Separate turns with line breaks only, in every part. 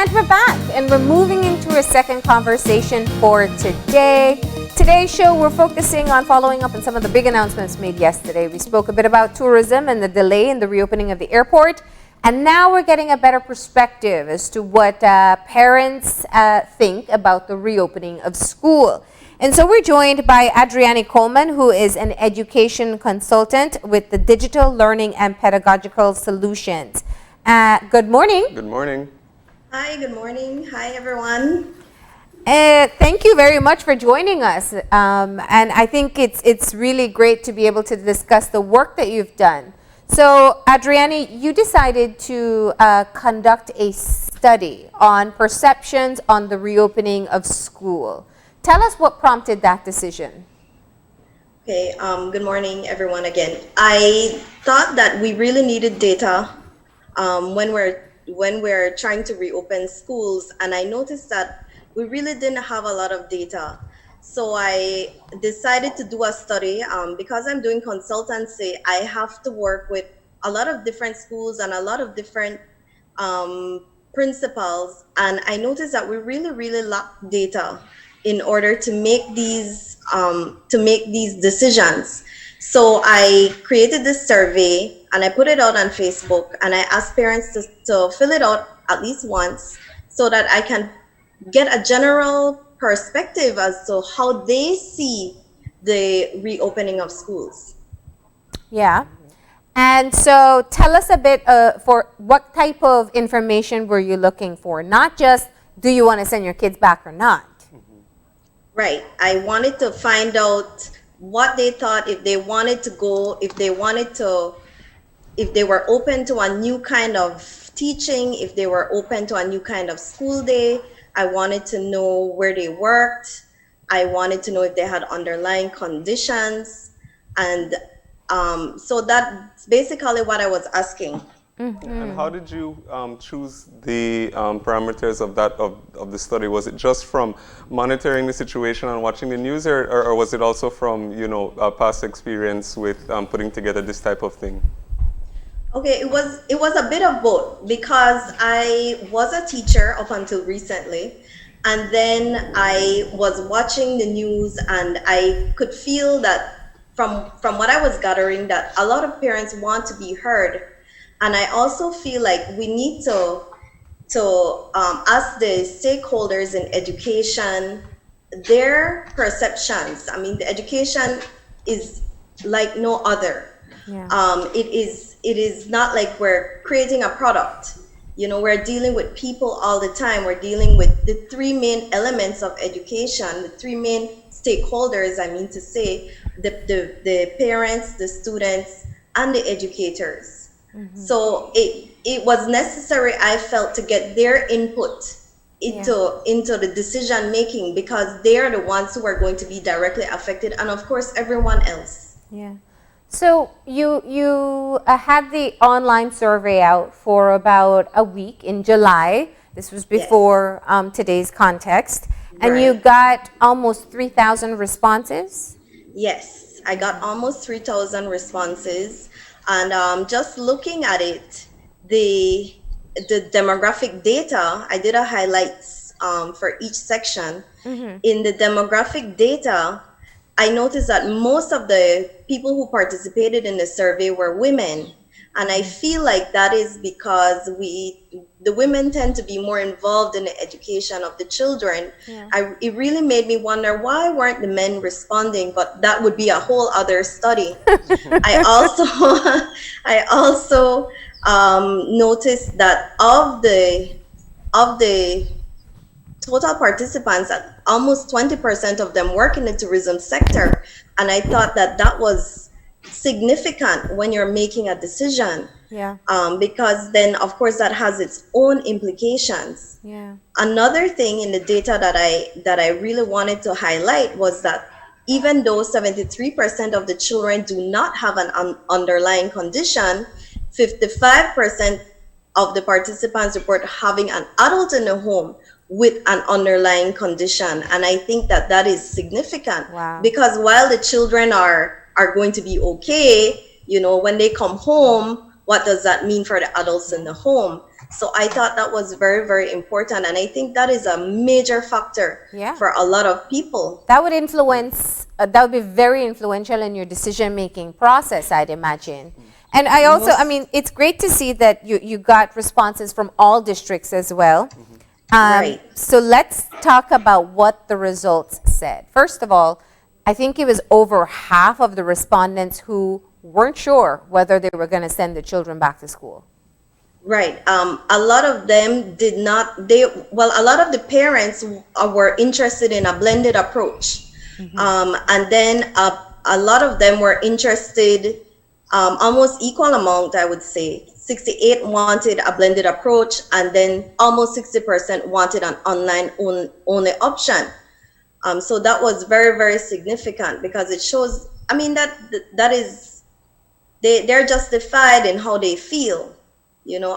And we're back, and we're moving into a second conversation for today. Today's show, we're focusing on following up on some of the big announcements made yesterday. We spoke a bit about tourism and the delay in the reopening of the airport. And now we're getting a better perspective as to what parents think about the reopening of school. And so we're joined by Adriani Coleman, who is an education consultant with the Digital Learning and Pedagogical Solutions. Good morning.
Good morning.
Hi, good morning. Hi, everyone.
Thank you very much for joining us. And I think it's really great to be able to discuss the work that you've done. So, Adriani, you decided to conduct a study on perceptions on the reopening of school. Tell us what prompted that decision.
Okay, good morning, everyone, again. I thought that we really needed data when we're trying to reopen schools, and I noticed that we really didn't have a lot of data. So I decided to do a study. Because I'm doing consultancy, I have to work with a lot of different schools and a lot of different principals, and I noticed that we really lack data in order to make these decisions. So I created this survey and I put it out on Facebook, and I asked parents to fill it out at least once so that I can get a general perspective as to how they see the reopening of schools.
Yeah. And so tell us a bit for what type of information were you looking for? Not just, do you want to send your kids back or not?
Right. I wanted to find out what they thought, if they wanted to go, if they were open to a new kind of teaching, if they were open to a new kind of school day. I wanted to know where they worked. I wanted to know if they had underlying conditions. And so that's basically what I was asking.
Mm-hmm. And how did you choose the parameters of the study? Was it just from monitoring the situation and watching the news, or was it also from past experience with putting together this type of thing?
Okay, it was a bit of both, because I was a teacher up until recently, and then I was watching the news, and I could feel that from what I was gathering, that a lot of parents want to be heard. And I also feel like we need to ask the stakeholders in education their perceptions. I mean, the education is like no other. Yeah. It is not like we're creating a product. We're dealing with people all the time. We're dealing with the three main elements of education, the three main stakeholders, I mean to say, the parents, the students, and the educators. Mm-hmm. So it was necessary, I felt, to get their input into the decision making, because they are the ones who are going to be directly affected, and of course everyone else.
Yeah. So you had the online survey out for about a week in July. This was before today's context, and right. You got almost 3,000 responses.
Yes, I got almost 3,000 responses. And just looking at it, the demographic data, I did a highlights for each section. Mm-hmm. In the demographic data, I noticed that most of the people who participated in the survey were women. And I feel like that is because the women tend to be more involved in the education of the children. Yeah. It really made me wonder, why weren't the men responding? But that would be a whole other study. I also noticed that of the total participants, almost 20% of them work in the tourism sector. And I thought that was significant when you're making a decision. Yeah. Because then, of course, that has its own implications. Yeah. Another thing in the data that I really wanted to highlight was that even though 73% of the children do not have an underlying condition, 55% of the participants report having an adult in the home with an underlying condition. And I think that is significant. Wow. Because while the children are going to be okay, when they come home, what does that mean for the adults in the home? So I thought that was very, very important. And I think that is a major factor
Yeah.
for a lot of people.
That would influence, that would be very influential in your decision-making process, I'd imagine. And I also, I mean, it's great to see that you got responses from all districts as well.
Right.
So let's talk about what the results said. First of all, I think it was over half of the respondents who weren't sure whether they were going to send the children back to school.
Right. A lot of them did not, a lot of the parents were interested in a blended approach. And then a lot of them were interested, almost equal amount, I would say. 68 wanted a blended approach, and then almost 60% wanted an online only option. So that was very, very significant, because it shows, I mean, that is, they're justified in how they feel,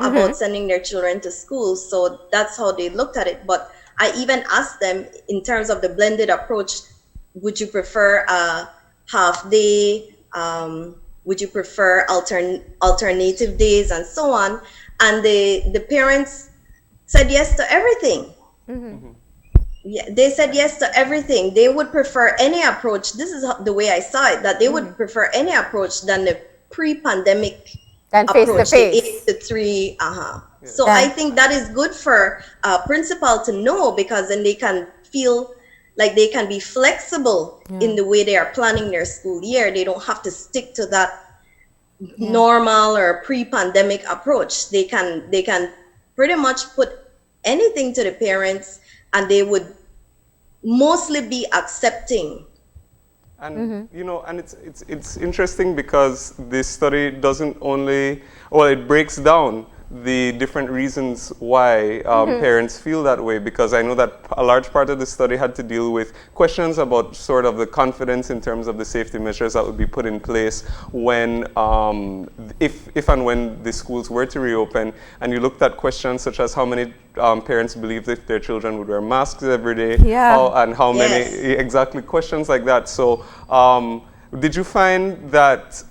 about sending their children to school. So that's how they looked at it. But I even asked them, in terms of the blended approach, would you prefer a half day? Would you prefer alternative days, and so on? And the parents said yes to everything. Yeah, they said yes to everything. They would prefer any approach. This is the way I saw it, that they would prefer any approach than the pre-pandemic
Than
approach,
face-to-face.
the 8 to 3. So I think that is good for a principal to know, because then they can feel like they can be flexible in the way they are planning their school year. They don't have to stick to that normal or pre-pandemic approach. They can pretty much put anything to the parents, and they would mostly be accepting.
And and it's interesting, because this study doesn't only, well, it breaks down the different reasons why parents feel that way, because I know that a large part of the study had to deal with questions about sort of the confidence in terms of the safety measures that would be put in place when, if and when the schools were to reopen. And you looked at questions such as how many parents believed if their children would wear masks every day, and how many, exactly, questions like that. So did you find that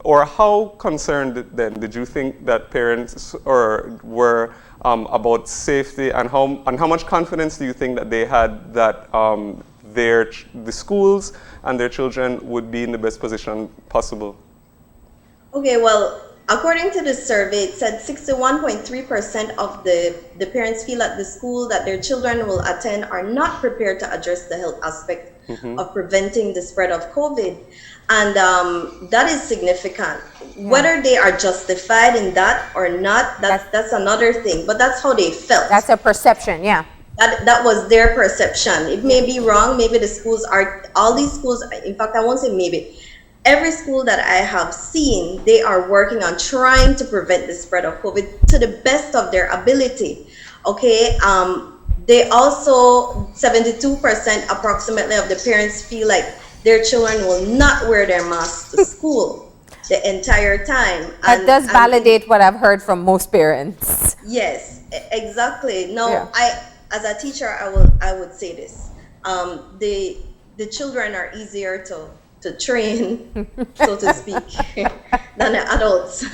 or how concerned then did you think that parents were about safety, and how much confidence do you think that they had that the schools and their children would be in the best position possible?
Okay, well, according to the survey, it said 61.3% of the parents feel at the school that their children will attend are not prepared to address the health aspect of preventing the spread of COVID. And that is significant. Whether they are justified in that or not, that's another thing. But that's how they felt.
That's a perception, yeah.
That was their perception. It may be wrong. Maybe the schools all these schools, in fact, I won't say maybe. Every school that I have seen, they are working on trying to prevent the spread of COVID to the best of their ability. Okay. They also, 72% approximately of the parents feel like their children will not wear their masks to school the entire time.
That does validate what I've heard from most parents.
Yes, exactly. No, as a teacher, I would say this. The children are easier to train, so to speak, than the adults.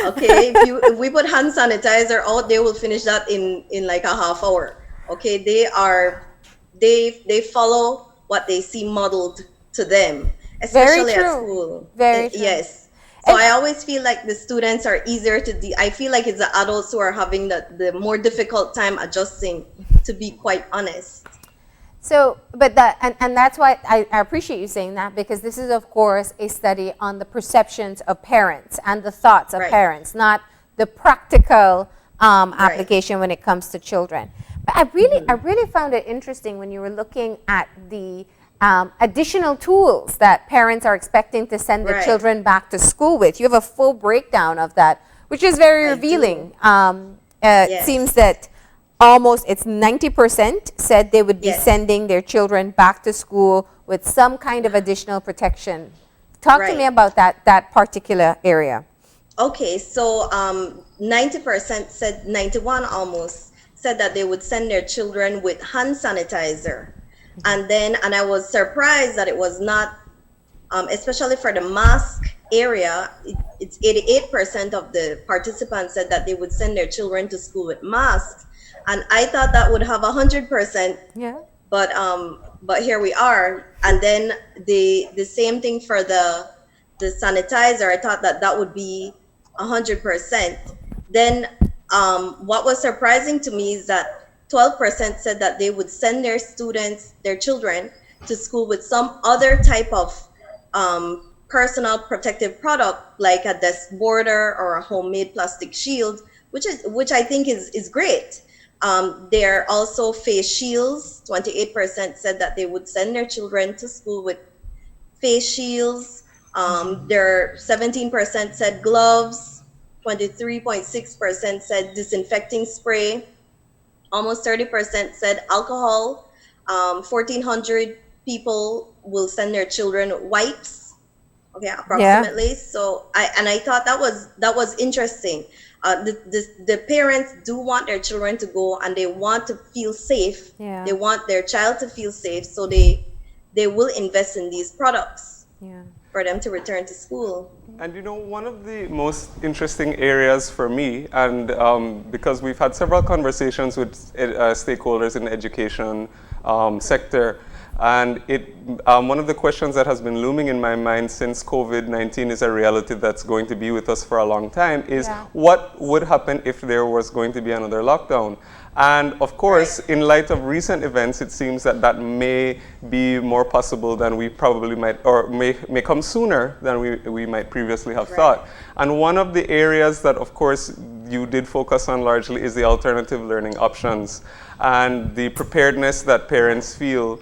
Okay, if we put hand sanitizer out, they will finish that in like a half hour. Okay, they follow what they see modeled to them, especially at school.
Very true.
Yes. So I always feel like the students are easier to I feel like it's the adults who are having the more difficult time adjusting, to be quite honest.
So, but that's why I appreciate you saying that, because this is, of course, a study on the perceptions of parents and the thoughts of parents, not the practical application when it comes to children. But I really found it interesting when you were looking at the additional tools that parents are expecting to send their children back to school with. You have a full breakdown of that, which is very revealing. It seems that it's 90% said they would be sending their children back to school with some kind of additional protection. Talk to me about that particular area.
Okay, so 90% said, 91 almost, said that they would send their children with hand sanitizer. And I was surprised that it was not, especially for the mask area, it's 88% of the participants said that they would send their children to school with masks, and I thought that would have 100%,
Yeah.
but here we are. And then the same thing for the sanitizer. I thought that that would be 100%. Then what was surprising to me is that 12% said that they would send their children to school with some other type of personal protective product, like a desk border or a homemade plastic shield, which I think is great. There are also face shields. 28% said that they would send their children to school with face shields. There 17% said gloves. 23.6% said disinfecting spray. Almost 30% said alcohol. 1,400 people will send their children wipes. Okay,
Yeah.
approximately. So I thought that was interesting. The parents do want their children to go, and they want to feel safe.
Yeah.
They want their child to feel safe, so they will invest in these products
Yeah.
for them to return to school.
And you know, one of the most interesting areas for me, and because we've had several conversations with stakeholders in the education sector, and one of the questions that has been looming in my mind since COVID-19 is a reality that's going to be with us for a long time is what would happen if there was going to be another lockdown? And of course, in light of recent events, it seems that that may be more possible than we probably might, or may come sooner than we might previously have thought. And one of the areas that, of course, you did focus on largely is the alternative learning options and the preparedness that parents feel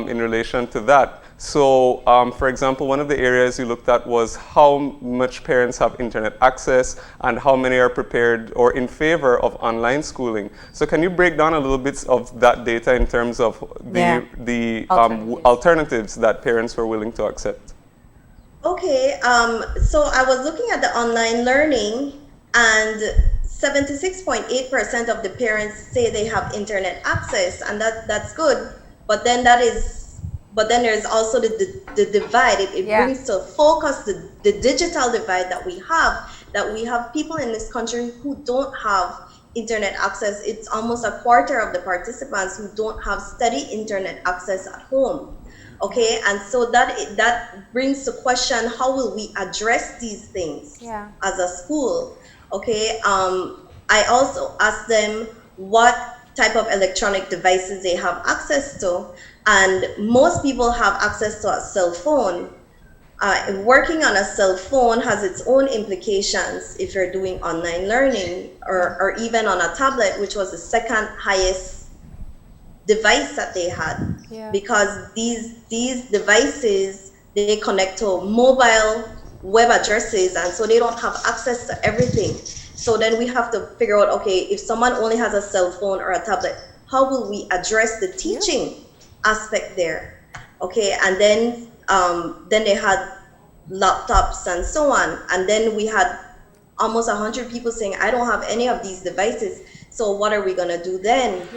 in relation to that. So, for example, one of the areas you looked at was how much parents have internet access and how many are prepared or in favor of online schooling. So can you break down a little bit of that data in terms of the alternatives that parents were willing to accept?
Okay, so I was looking at the online learning, and 76.8% of the parents say they have internet access, and that's good. But then there's also the divide. It brings to focus the digital divide that we have people in this country who don't have internet access. It's almost a quarter of the participants who don't have steady internet access at home. Okay, and so that brings to question, how will we address these things as a school? Okay, I also asked them what type of electronic devices they have access to, and most people have access to a cell phone. Working on a cell phone has its own implications if you're doing online learning, or even on a tablet, which was the second highest device that they had, because these devices, they connect to mobile web addresses, and so they don't have access to everything. So then we have to figure out, okay, if someone only has a cell phone or a tablet, how will we address the teaching aspect there? Okay, and then they had laptops and so on, and then we had almost 100 people saying, I don't have any of these devices, so what are we gonna do then?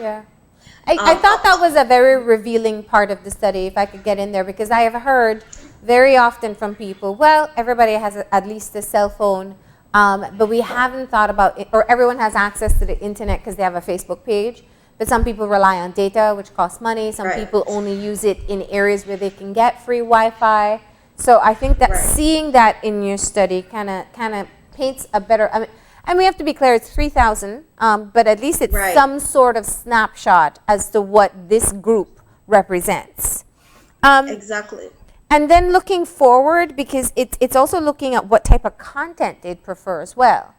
I thought that was a very revealing part of the study, if I could get in there, because I have heard very often from people, well, everybody has at least a cell phone, but we haven't thought about it, or everyone has access to the internet because they have a Facebook page, but some people rely on data, which costs money. Some people only use it in areas where they can get free Wi-Fi. So I think that seeing that in your study kind of paints a better, and we have to be clear, it's 3,000, but at least it's some sort of snapshot as to what this group represents.
Exactly.
And then looking forward, because it's also looking at what type of content they'd prefer as well.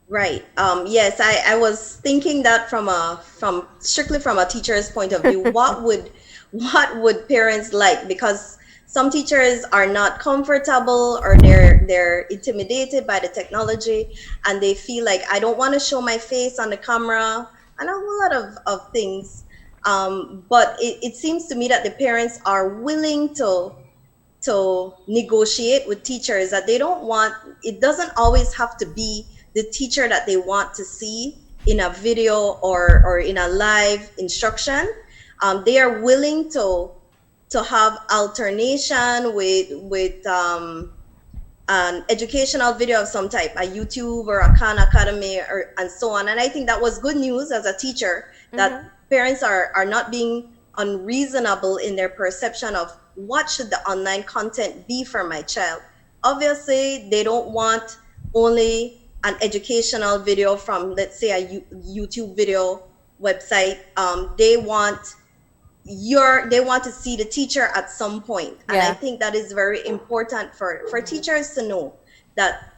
Right. Yes, I was thinking that from strictly from a teacher's point of view. what would parents like? Because some teachers are not comfortable, or they're intimidated by the technology, and they feel like, I don't want to show my face on the camera, and a whole lot of things. But it seems to me that the parents are willing to negotiate with teachers, that they don't want, it doesn't always have to be the teacher that they want to see in a video or in a live instruction. They are willing to have alternation with an educational video of some type, a YouTube or a Khan Academy and so on. And I think that was good news as a teacher, that parents are not being unreasonable in their perception of what should the online content be for my child. Obviously, they don't want only an educational video from, let's say, a YouTube video website. They want to see the teacher at some point. And I think that is very important for teachers to know, that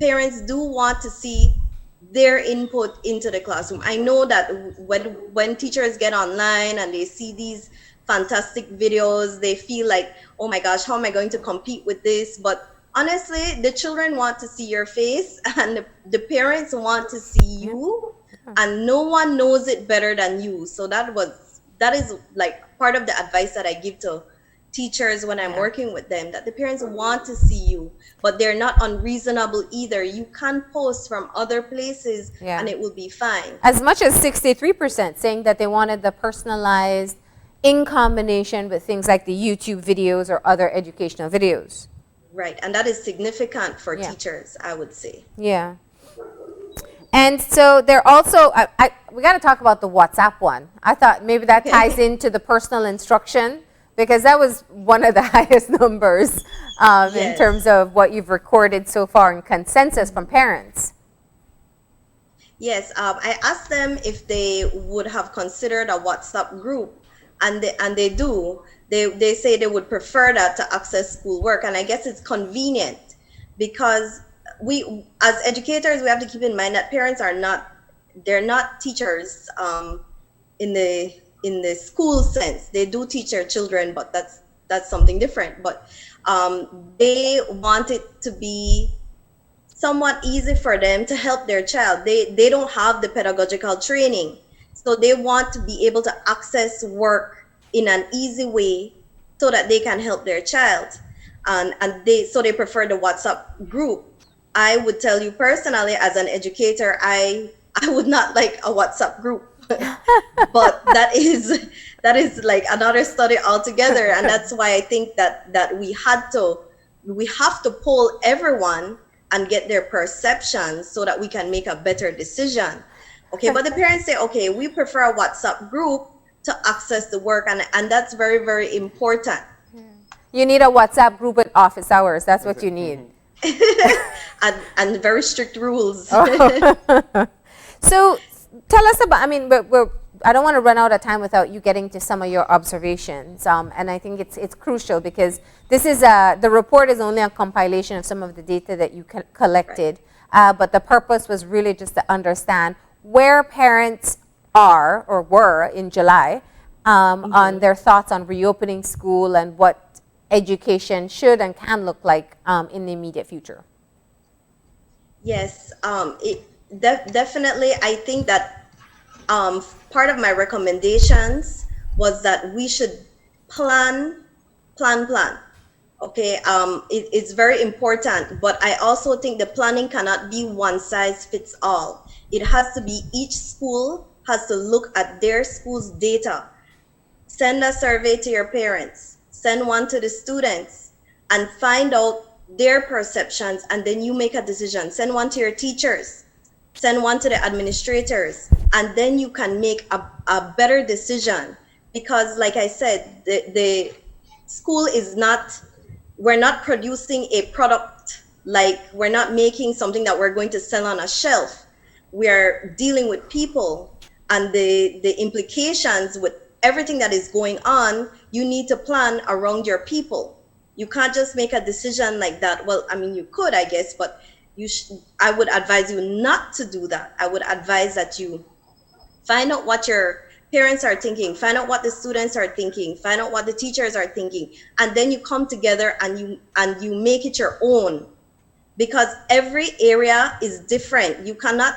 parents do want to see their input into the classroom. I know that when teachers get online and they see these fantastic videos, they feel like, oh my gosh, how am I going to compete with this? But honestly, the children want to see your face, and the parents want to see you, and no one knows it better than you. So that is like part of the advice that I give to teachers when I'm working with them, that the parents want to see you, but they're not unreasonable either. You can post from other places and it will be fine.
As much as 63% saying that they wanted the personalized in combination with things like the YouTube videos or other educational videos.
Right, and that is significant for teachers, I would say.
Yeah. And so they're also, we got to talk about the WhatsApp one. I thought maybe that ties into the personal instruction, because that was one of the highest numbers in terms of what you've recorded so far in consensus from parents.
Yes, I asked them if they would have considered a WhatsApp group, and they do. They say they would prefer that to access schoolwork, and I guess it's convenient, because we, as educators, we have to keep in mind that parents they're not teachers in the school sense. They do teach their children, but that's something different. But they want it to be somewhat easy for them to help their child. They don't have the pedagogical training, so they want to be able to access work in an easy way so that they can help their child, and they prefer the WhatsApp group. I would tell you personally, as an educator, I would not like a WhatsApp group, but that is like another study altogether, and that's why I think that we have to poll everyone and get their perceptions so that we can make a better decision. Okay, but the parents say, okay, we prefer a WhatsApp group to access the work, and that's very, very important.
You need a WhatsApp group at office hours. That's what you need.
and very strict rules.
So tell us about, I mean, I don't want to run out of time without you getting to some of your observations. And I think it's crucial, because this is the report is only a compilation of some of the data that you collected. Right. But the purpose was really just to understand where parents are or were in July on their thoughts on reopening school and what education should and can look like in the immediate future.
Yes, definitely. I think that part of my recommendations was that we should plan. Okay, it's very important, but I also think the planning cannot be one size fits all. It has to be, each school has to look at their school's data. Send a survey to your parents, send one to the students, and find out their perceptions, and then you make a decision. Send one to your teachers, send one to the administrators, and then you can make a better decision. Because like I said, the school is not, we're not producing a product, like we're not making something that we're going to sell on a shelf. We are dealing with people, and the implications with everything that is going on, you need to plan around your people. You can't just make a decision like that. Well, I mean, you could, I guess, but I would advise you not to do that. I would advise that you find out what your parents are thinking, find out what the students are thinking, find out what the teachers are thinking, and then you come together and you make it your own, because every area is different. You cannot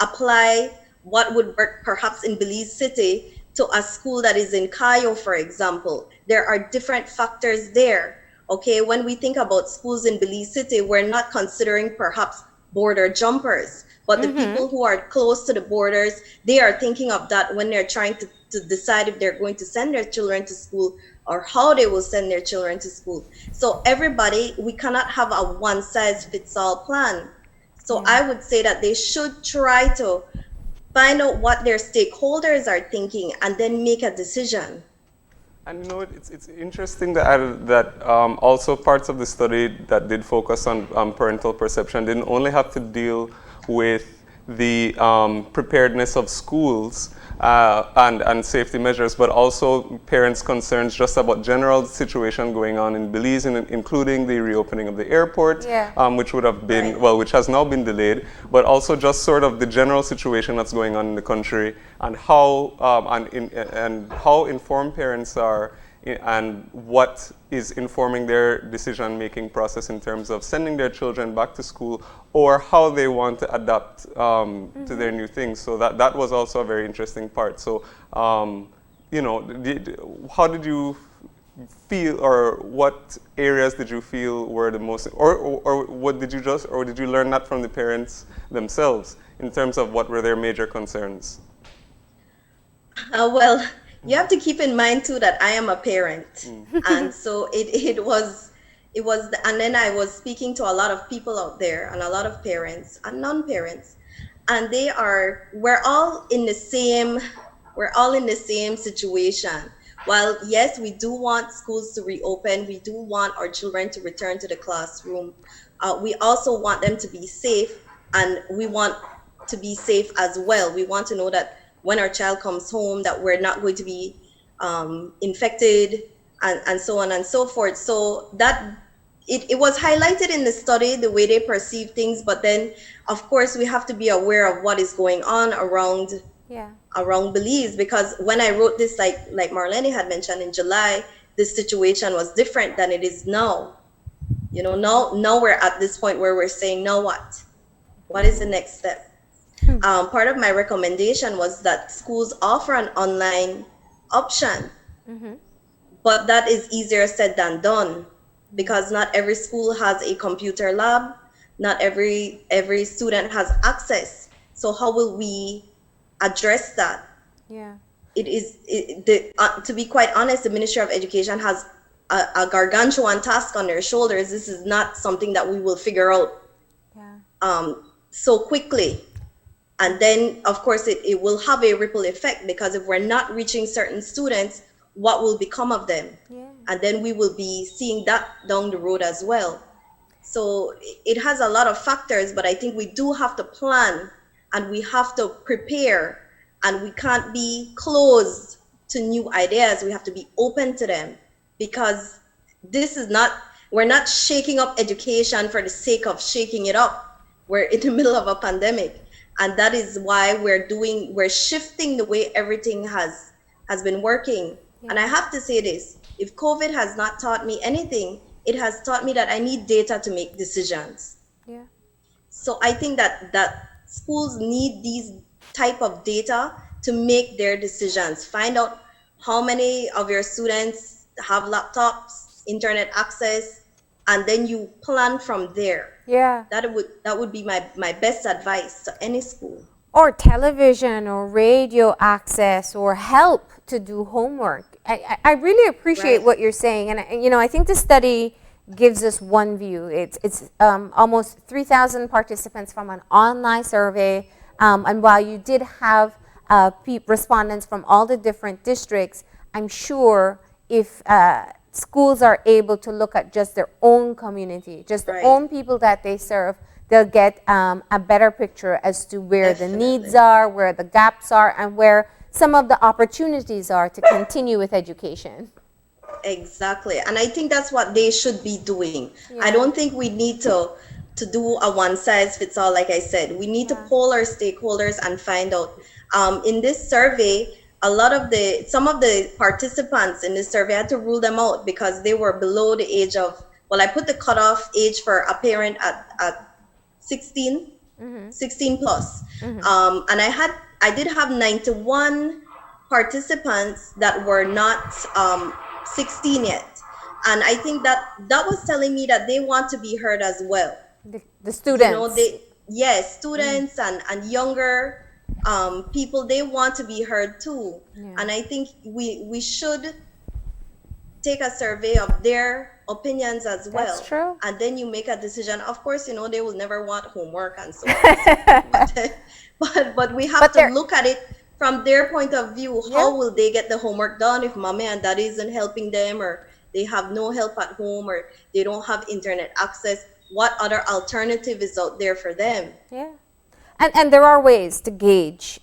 apply what would work perhaps in Belize City to a school that is in Cayo, for example. There are different factors there. Okay, when we think about schools in Belize City, we're not considering perhaps border jumpers, but the people who are close to the borders, they are thinking of that when they're trying to decide if they're going to send their children to school or how they will send their children to school. So everybody, we cannot have a one-size-fits-all plan. So I would say that they should try to find out what their stakeholders are thinking and then make a decision.
And you know, it's interesting that also parts of the study that did focus on parental perception didn't only have to deal with the preparedness of schools and safety measures, but also parents' concerns just about general situation going on in Belize, including the reopening of the airport, which would have been, well, which has now been delayed, but also just sort of the general situation that's going on in the country and how and how informed parents are and what is informing their decision-making process in terms of sending their children back to school or how they want to adapt to their new things. So that was also a very interesting part. So, you know, how did you feel, or what areas did you feel were the most, or what did you just, or did you learn that from the parents themselves in terms of what were their major concerns?
Well, you have to keep in mind too that I am a parent, and so it was, and then I was speaking to a lot of people out there and a lot of parents and non-parents, and we're all in the same situation. While yes, we do want schools to reopen, we do want our children to return to the classroom, we also want them to be safe, and we want to be safe as well. We want to know that when our child comes home, that we're not going to be infected, and so on and so forth. So that it was highlighted in the study, the way they perceive things, but then of course we have to be aware of what is going on around Belize, because when I wrote this, like Marlene had mentioned, in July, this situation was different than it is now. You know, now we're at this point where we're saying, now what is the next step? Part of my recommendation was that schools offer an online option, but that is easier said than done, because not every school has a computer lab, not every student has access. So how will we address that? To be quite honest, the Ministry of Education has a gargantuan task on their shoulders. This is not something that we will figure out so quickly. And then, of course, it will have a ripple effect, because if we're not reaching certain students, what will become of them? And then we will be seeing that down the road as well. So it has a lot of factors, but I think we do have to plan and we have to prepare, and we can't be closed to new ideas. We have to be open to them, because we're not shaking up education for the sake of shaking it up. We're in the middle of a pandemic. And that is why we're shifting the way everything has been working. And I have to say this, if COVID has not taught me anything, it has taught me that I need data to make decisions. So I think that schools need these type of data to make their decisions. Find out how many of your students have laptops, internet access, and then you plan from there. That would be my best advice to any school.
Or television or radio access or help to do homework. I really appreciate what you're saying, and you know, I think the study gives us one view. It's almost 3,000 participants from an online survey, and while you did have respondents from all the different districts, I'm sure if schools are able to look at just their own community, just their own people that they serve, they'll get a better picture as to where the needs are, where the gaps are, and where some of the opportunities are to continue with education.
Exactly. And I think that's what they should be doing. I don't think we need to do a one-size-fits-all, like I said. We need to poll our stakeholders and find out. In this survey, some of the participants in this survey, I had to rule them out because they were below the age of, well, I put the cutoff age for a parent at 16, 16 plus. And I did have 91 participants that were not 16 yet. And I think that was telling me that they want to be heard as well.
The students.
You know, students and younger people, they want to be heard too. And I think we should take a survey of their opinions as well.
That's true.
And then you make a decision. Of course, you know, they will never want homework and so on and so forth. But we have to look at it from their point of view. How will they get the homework done if mommy and daddy isn't helping them, or they have no help at home, or they don't have internet access? What other alternative is out there for them?
Yeah. And there are ways to gauge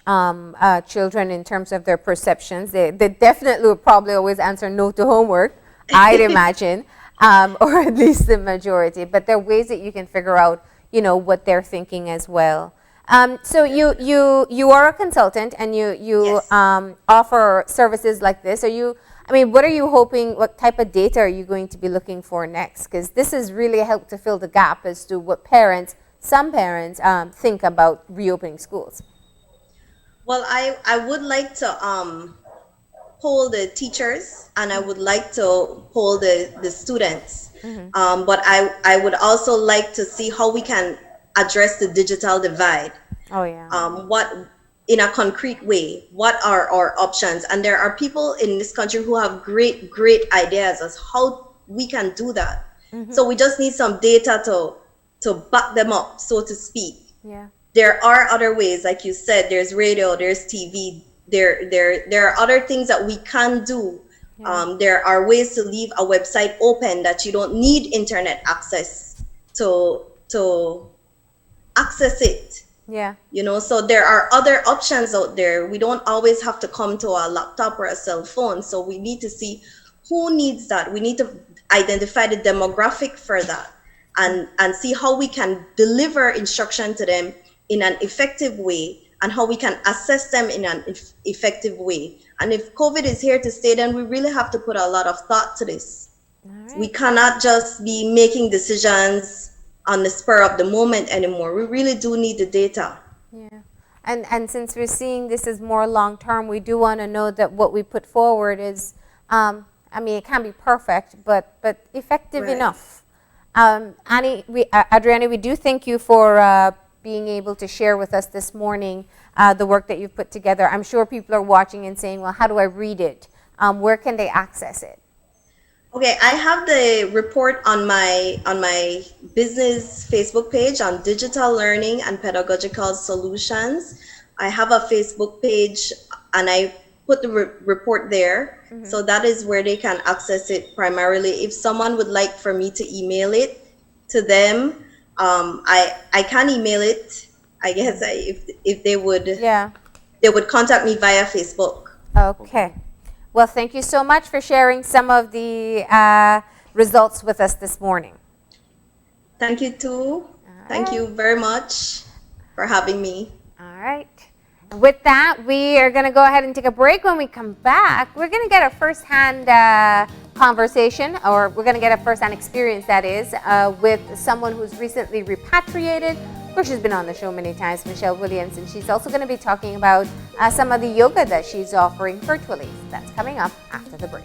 children in terms of their perceptions. They definitely will probably always answer no to homework, I'd imagine, or at least the majority. But there are ways that you can figure out, you know, what they're thinking as well. So you are a consultant, and you offer services like this. What are you hoping, what type of data are you going to be looking for next? Because this has really helped to fill the gap as to what some parents think about reopening schools.
Well, I would like to poll the teachers, and I would like to poll the students. But I would also like to see how we can address the digital divide.
Oh, yeah.
What, in a concrete way, what are our options? And there are people in this country who have great ideas as how we can do that. So we just need some data to back them up, so to speak.
Yeah.
There are other ways, like you said, there's radio, there's TV, there are other things that we can do. Yeah. There are ways to leave a website open that you don't need internet access to access it.
Yeah.
You know, so there are other options out there. We don't always have to come to a laptop or a cell phone. So we need to see who needs that. We need to identify the demographic for that, and see how we can deliver instruction to them in an effective way, and how we can assess them in an effective way. And if COVID is here to stay, then we really have to put a lot of thought to this. Right. We cannot just be making decisions on the spur of the moment anymore. We really do need the data.
Yeah. And since we're seeing this as more long term, we do want to know that what we put forward is, it can't be perfect, but effective enough. Adriani, we do thank you for being able to share with us this morning the work that you've put together. I'm sure people are watching and saying, well, how do I read it? Where can they access it?
Okay, I have the report on my business Facebook page on Digital Learning and Pedagogical Solutions. I have a Facebook page, and I put the report there. So that is where they can access it primarily. If someone would like for me to email it to them, I can email it. I guess if they would, they would contact me via Facebook.
Okay. Well, thank you so much for sharing some of the results with us this morning.
Thank you too. Thank you very much for having me.
All right. With that, we are going to go ahead and take a break. When we come back, we're going to get a first-hand conversation, or we're going to get a first-hand experience, that is, with someone who's recently repatriated. Of course, she's been on the show many times, Michelle Williams, and she's also going to be talking about some of the yoga that she's offering virtually. That's coming up after the break.